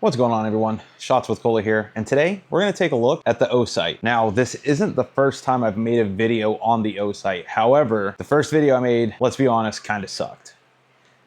What's going on, everyone? Shots with Cola here, and today we're going to take a look at the Osight. Now, this isn't the first time I've made a video on the Osight. However, the first video I made, let's be honest, kind of sucked.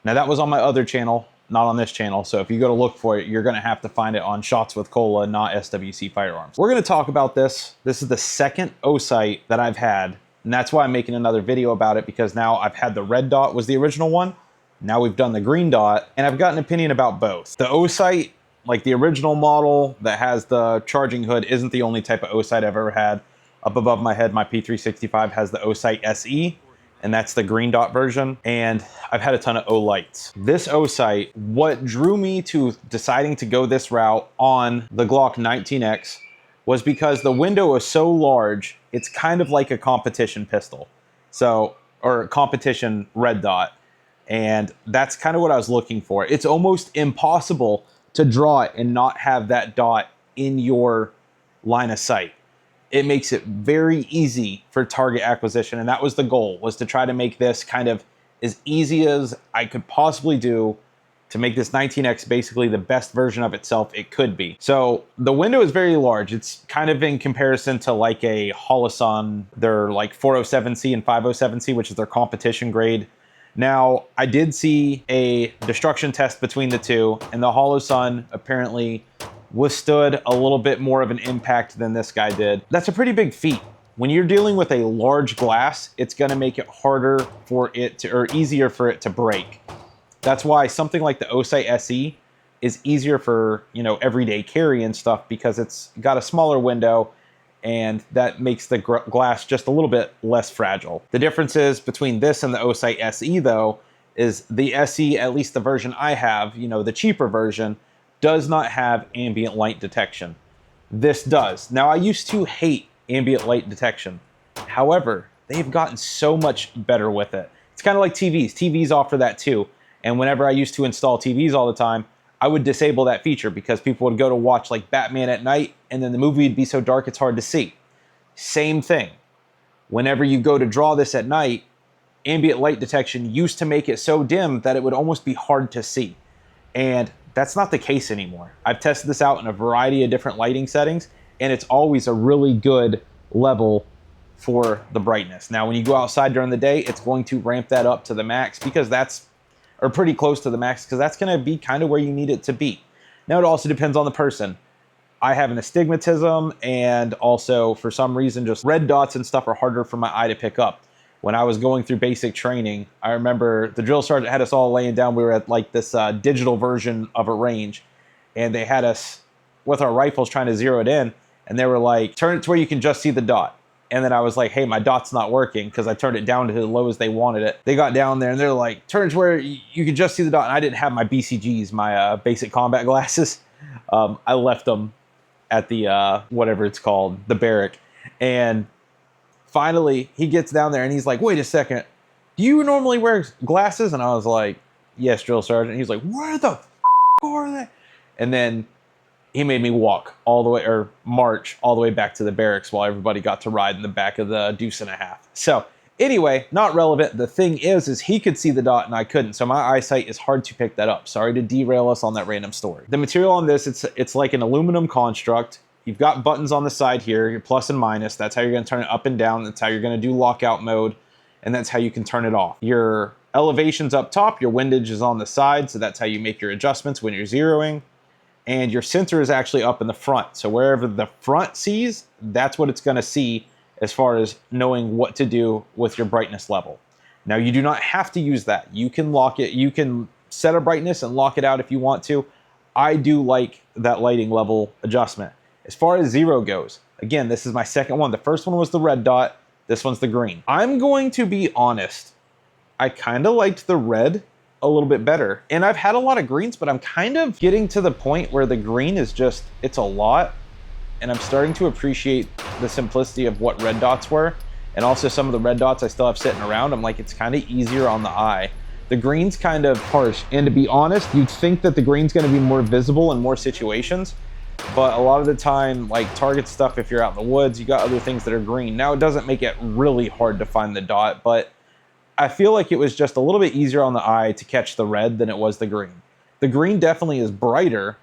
Now, that was on my other channel, not on this channel, so if you go to look for it, you're going to have to find it on Shots with Cola, not SWC Firearms. We're going to talk about this. This is the second Osight that I've had, and that's why I'm making another video about it, because now I've had the red dot was the original one. Now we've done the green dot, and I've got an opinion about both. The Osight, like the original model that has the charging hood, isn't the only type of Osight I've ever had. Up above my head, my P365 has the Osight SE, and that's the green dot version. And I've had a ton of Olights. This Osight, what drew me to deciding to go this route on the Glock 19X was because the window is so large, it's kind of like a competition pistol. So, or competition red dot. And that's kind of what I was looking for. It's almost impossible to draw it and not have that dot in your line of sight. It makes it very easy for target acquisition, and that was the goal, was to try to make this kind of as easy as I could possibly do to make this 19X basically the best version of itself it could be. So the window is very large. It's kind of in comparison to like a Holosun, their like 407C and 507C, which is their competition grade. Now, I did see a destruction test between the two, and the Holosun apparently withstood a little bit more of an impact than this guy did. That's a pretty big feat. When you're dealing with a large glass, it's gonna make it harder for it to, or easier for it to break. That's why something like the Osight SE is easier for, you know, everyday carry and stuff, because it's got a smaller window, and that makes the glass just a little bit less fragile. The differences between this and the Osight SE, though, is the SE, at least the version I have, you know, the cheaper version, does not have ambient light detection. This does. Now, I used to hate ambient light detection. However, they've gotten so much better with it. It's kind of like TVs. TVs offer that too. And whenever I used to install TVs all the time, I would disable that feature because people would go to watch like Batman at night, and then the movie would be so dark it's hard to see. Same thing. Whenever you go to draw this at night, ambient light detection used to make it so dim that it would almost be hard to see. And that's not the case anymore. I've tested this out in a variety of different lighting settings, and it's always a really good level for the brightness. Now, when you go outside during the day, it's going to ramp that up to the max, because that's, or pretty close to the max, because that's going to be kind of where you need it to be. Now, it also depends on the person. I have an astigmatism, and also for some reason, just red dots and stuff are harder for my eye to pick up. When I was going through basic training, I remember the drill sergeant had us all laying down. We were at like this digital version of a range, and they had us with our rifles trying to zero it in, and they were like, turn it to where you can just see the dot. And then I was like, hey, my dot's not working, because I turned it down to the low as they wanted it. They got down there and they're like, turn it to where you can just see the dot. And I didn't have my BCGs, my basic combat glasses. I left them at the, whatever it's called, the barrack. And finally, he gets down there and he's like, wait a second, do you normally wear glasses? And I was like, yes, drill sergeant. And he's like, where the f are they? And then he made me walk all the way, or march all the way back to the barracks while everybody got to ride in the back of the deuce and a half. So anyway, not relevant. The thing is he could see the dot and I couldn't. So my eyesight is hard to pick that up. Sorry to derail us on that random story. The material on this, it's like an aluminum construct. You've got buttons on the side here, your plus and minus. That's how you're gonna turn it up and down. That's how you're gonna do lockout mode. And that's how you can turn it off. Your elevation's up top, your windage is on the side. So that's how you make your adjustments when you're zeroing. And your sensor is actually up in the front. So wherever the front sees, that's what it's gonna see as far as knowing what to do with your brightness level. Now, you do not have to use that. You can lock it, you can set a brightness and lock it out if you want to. I do like that lighting level adjustment. As far as zero goes, again, this is my second one. The first one was the red dot, this one's the green. I'm going to be honest, I kind of liked the red a little bit better. And I've had a lot of greens, but I'm kind of getting to the point where the green is just, it's a lot. And I'm starting to appreciate the simplicity of what red dots were. And also some of the red dots I still have sitting around. I'm like, it's kind of easier on the eye. The green's kind of harsh. And to be honest, you'd think that the green's gonna be more visible in more situations. But a lot of the time, like target stuff, if you're out in the woods, you got other things that are green. Now, it doesn't make it really hard to find the dot, but I feel like it was just a little bit easier on the eye to catch the red than it was the green. The green definitely is brighter,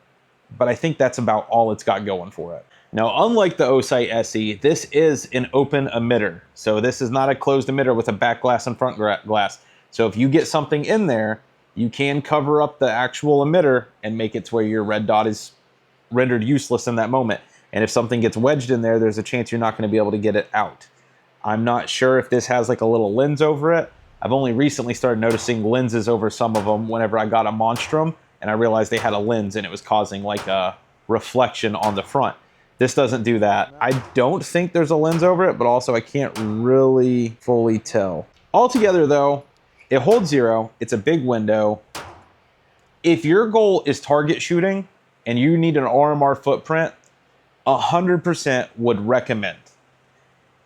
but I think that's about all it's got going for it. Now, unlike the Osight SE, this is an open emitter. So this is not a closed emitter with a back glass and front glass. So if you get something in there, you can cover up the actual emitter and make it to where your red dot is rendered useless in that moment. And if something gets wedged in there, there's a chance you're not going to be able to get it out. I'm not sure if this has like a little lens over it. I've only recently started noticing lenses over some of them whenever I got a Monstrum, and I realized they had a lens and it was causing like a reflection on the front. This doesn't do that. I don't think there's a lens over it, but also I can't really fully tell. Altogether though, it holds 0. It's a big window. If your goal is target shooting and you need an RMR footprint, 100% would recommend.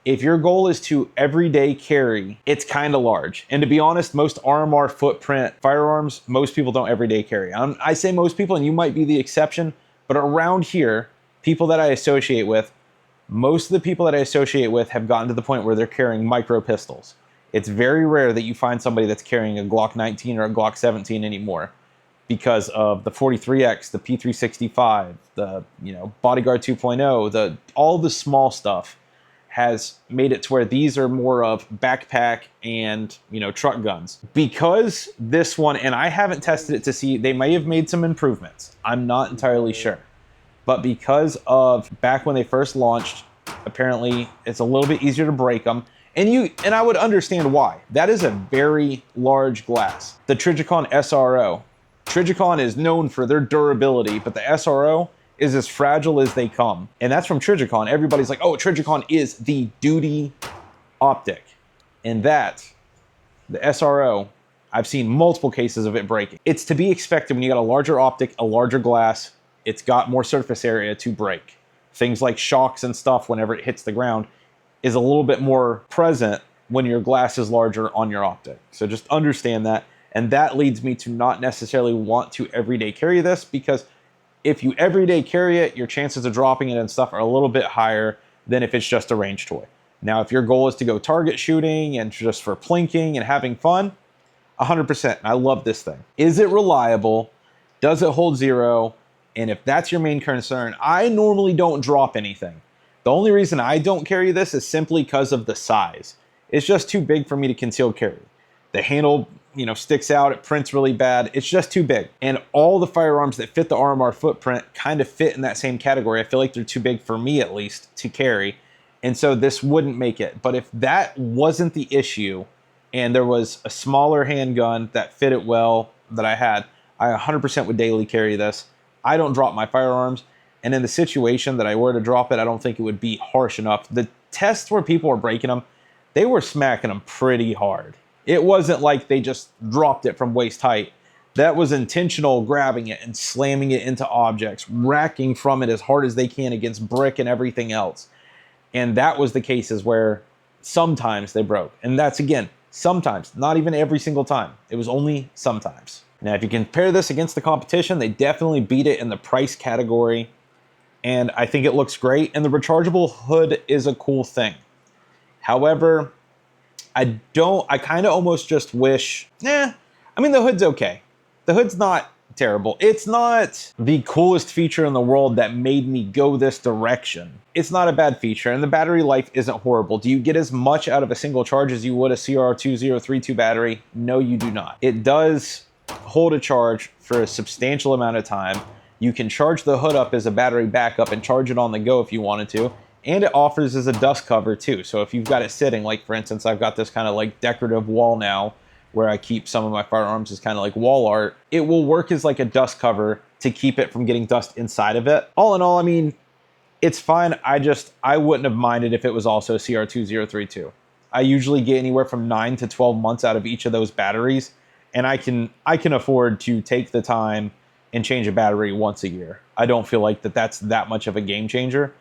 If your goal is to everyday carry, it's kind of large. And to be honest, most RMR footprint firearms, most people don't everyday carry. I say most people, and you might be the exception, but around here, people that I associate with, most of the people that I associate with have gotten to the point where they're carrying micro pistols. It's very rare that you find somebody that's carrying a Glock 19 or a Glock 17 anymore because of the 43X, the P365, the Bodyguard 2.0, all the small stuff has made it to where these are more of backpack and truck guns. Because this one, and I haven't tested it to see, they may have made some improvements. I'm not entirely sure. But because of back when they first launched, apparently it's a little bit easier to break them. And I would understand why. That is a very large glass. The Trijicon SRO. Trijicon is known for their durability, but the SRO is as fragile as they come. And that's from Trijicon. Everybody's like, oh, Trijicon is the duty optic. And that, the SRO, I've seen multiple cases of it breaking. It's to be expected when you got a larger optic, a larger glass, it's got more surface area to break. Things like shocks and stuff, whenever it hits the ground, is a little bit more present when your glass is larger on your optic. So just understand that. And that leads me to not necessarily want to everyday carry this, because if you everyday carry it, your chances of dropping it and stuff are a little bit higher than if it's just a range toy. Now, if your goal is to go target shooting and just for plinking and having fun, 100%. I love this thing. Is it reliable? Does it hold 0? And if that's your main concern, I normally don't drop anything. The only reason I don't carry this is simply because of the size. It's just too big for me to conceal carry. The handle, sticks out, it prints really bad. It's just too big. And all the firearms that fit the RMR footprint kind of fit in that same category. I feel like they're too big for me, at least, to carry. And so this wouldn't make it. But if that wasn't the issue and there was a smaller handgun that fit it well that I had, I 100% would daily carry this. I don't drop my firearms. And in the situation that I were to drop it, I don't think it would be harsh enough. The tests where people were breaking them, they were smacking them pretty hard. It wasn't like they just dropped it from waist height. That was intentional grabbing it and slamming it into objects, racking from it as hard as they can against brick and everything else. And that was the cases where sometimes they broke. And that's, again, sometimes, not even every single time. It was only sometimes. Now, if you compare this against the competition, they definitely beat it in the price category. And I think it looks great. And the rechargeable hood is a cool thing. However, I kind of almost just wish, the hood's okay. The hood's not terrible. It's not the coolest feature in the world that made me go this direction. It's not a bad feature, and the battery life isn't horrible. Do you get as much out of a single charge as you would a CR2032 battery? No, you do not. It does hold a charge for a substantial amount of time. You can charge the hood up as a battery backup and charge it on the go if you wanted to. And it offers as a dust cover too. So if you've got it sitting, like for instance, I've got this kind of like decorative wall now where I keep some of my firearms as kind of like wall art. It will work as like a dust cover to keep it from getting dust inside of it. All in all, it's fine. I wouldn't have minded if it was also CR2032. I usually get anywhere from 9 to 12 months out of each of those batteries. And I can afford to take the time and change a battery once a year. I don't feel like that's that much of a game changer.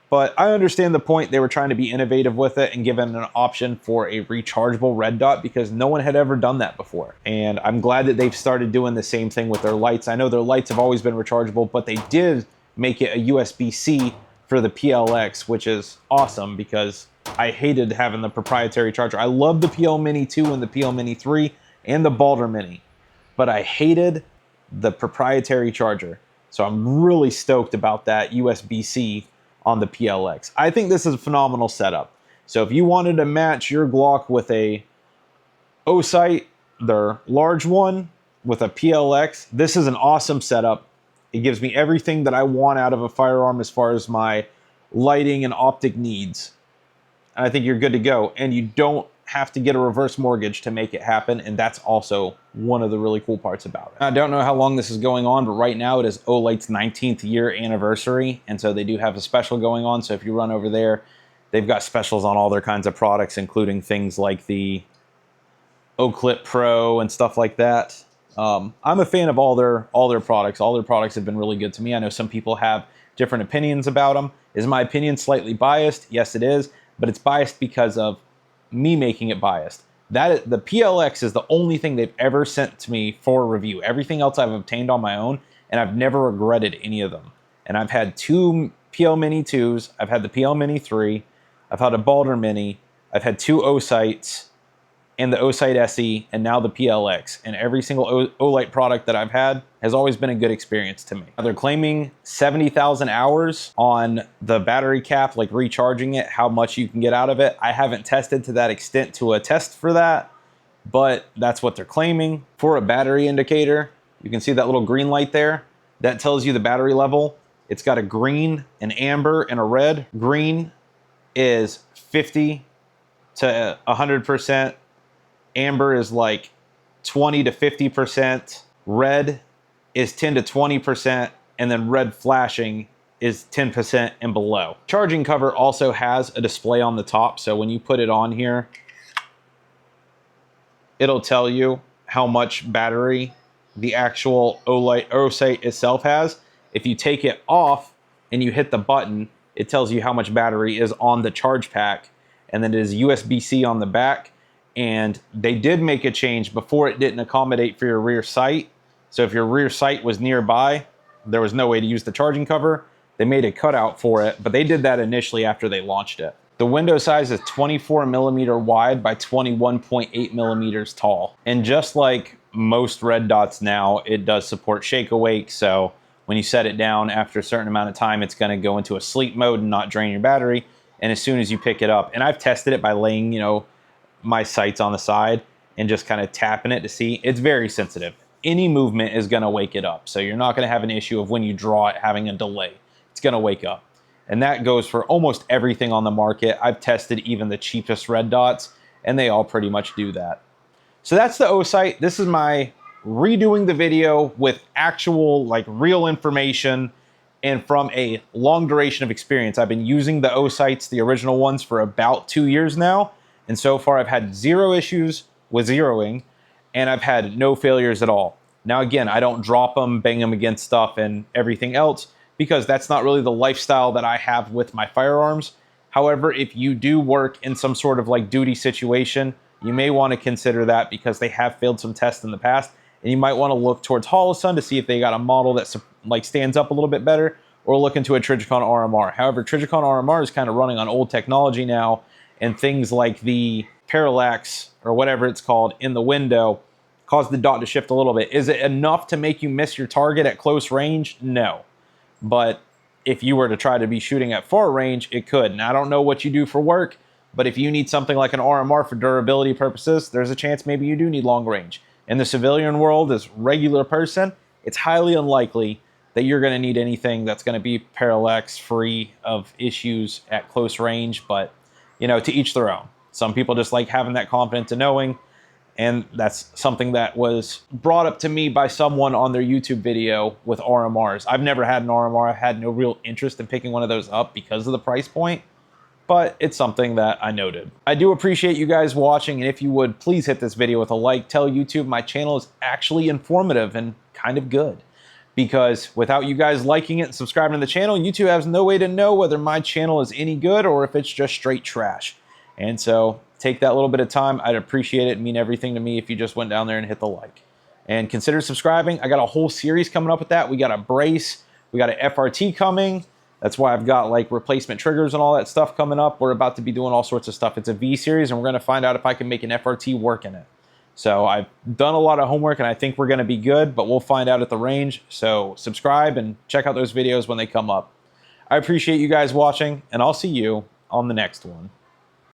But I understand the point. They were trying to be innovative with it and given an option for a rechargeable red dot because no one had ever done that before. And I'm glad that they've started doing the same thing with their lights. I know their lights have always been rechargeable, but they did make it a USB-C for the PLX, which is awesome because I hated having the proprietary charger. I love the PL Mini 2 and the PL Mini 3 and the Balder Mini, but I hated the proprietary charger. So I'm really stoked about that USB-C on the PLX. I think this is a phenomenal setup. So if you wanted to match your Glock with a Osight, their large one, with a PLX, this is an awesome setup. It gives me everything that I want out of a firearm as far as my lighting and optic needs. And I think you're good to go. And you don't have to get a reverse mortgage to make it happen. And that's also one of the really cool parts about it. I don't know how long this is going on, but right now it is Olight's 19th year anniversary. And so they do have a special going on. So if you run over there, they've got specials on all their kinds of products, including things like the O-Clip Pro and stuff like that. I'm a fan of all their products. All their products have been really good to me. I know some people have different opinions about them. Is my opinion slightly biased? Yes, it is, but it's biased because of me making it biased. The PLX is the only thing they've ever sent to me for review. Everything else I've obtained on my own, and I've never regretted any of them. And I've had 2 PL Mini 2s. I've had the PL Mini 3. I've had a Balder Mini. I've had 2 Osights and the Osight SE, and now the PLX. And every single Olight product that I've had has always been a good experience to me. They're claiming 70,000 hours on the battery cap, like recharging it, how much you can get out of it. I haven't tested to that extent to a test for that, but that's what they're claiming. For a battery indicator, you can see that little green light there. That tells you the battery level. It's got a green, an amber, and a red. Green is 50 to 100%. Amber is like 20 to 50%. Red is 10 to 20%. And then red flashing is 10% and below. Charging cover also has a display on the top. So when you put it on here, it'll tell you how much battery the actual Osight itself has. If you take it off and you hit the button, it tells you how much battery is on the charge pack. And then it is USB-C on the back. And they did make a change. Before, it didn't accommodate for your rear sight. So if your rear sight was nearby, there was no way to use the charging cover. They made a cutout for it, but they did that initially after they launched it. The window size is 24 millimeter wide by 21.8 millimeters tall. And just like most red dots now, it does support shake awake. So when you set it down after a certain amount of time, it's going to go into a sleep mode and not drain your battery. And as soon as you pick it up, and I've tested it by laying, my sights on the side and just kind of tapping it to see, it's very sensitive. Any movement is going to wake it up. So you're not going to have an issue of when you draw it having a delay. It's going to wake up. And that goes for almost everything on the market. I've tested even the cheapest red dots, and they all pretty much do that. So that's the Osight. This is my redoing the video with actual, real information and from a long duration of experience. I've been using the Osights, the original ones, for about 2 years now. And so far, I've had 0 issues with zeroing, and I've had no failures at all. Now, again, I don't drop them, bang them against stuff and everything else, because that's not really the lifestyle that I have with my firearms. However, if you do work in some sort of duty situation, you may want to consider that, because they have failed some tests in the past, and you might want to look towards Holosun to see if they got a model that stands up a little bit better, or look into a Trijicon RMR. However, Trijicon RMR is kind of running on old technology now, and things like the parallax or whatever it's called in the window cause the dot to shift a little bit. Is it enough to make you miss your target at close range? No. But if you were to try to be shooting at far range, it could. And I don't know what you do for work, but if you need something like an RMR for durability purposes, there's a chance maybe you do need long range. In the civilian world, as regular person, it's highly unlikely that you're going to need anything that's going to be parallax free of issues at close range, but to each their own. Some people just like having that confidence in knowing, and that's something that was brought up to me by someone on their YouTube video with RMRs. I've never had an RMR. I've had no real interest in picking one of those up because of the price point, but it's something that I noted. I do appreciate you guys watching, and if you would, please hit this video with a like. Tell YouTube my channel is actually informative and kind of good. Because without you guys liking it and subscribing to the channel, YouTube has no way to know whether my channel is any good or if it's just straight trash. And so take that little bit of time. I'd appreciate it. It'd mean everything to me if you just went down there and hit the like. And consider subscribing. I got a whole series coming up with that. We got a brace. We got an FRT coming. That's why I've got replacement triggers and all that stuff coming up. We're about to be doing all sorts of stuff. It's a V series, and we're going to find out if I can make an FRT work in it. So I've done a lot of homework and I think we're going to be good, but we'll find out at the range. So subscribe and check out those videos when they come up. I appreciate you guys watching, and I'll see you on the next one.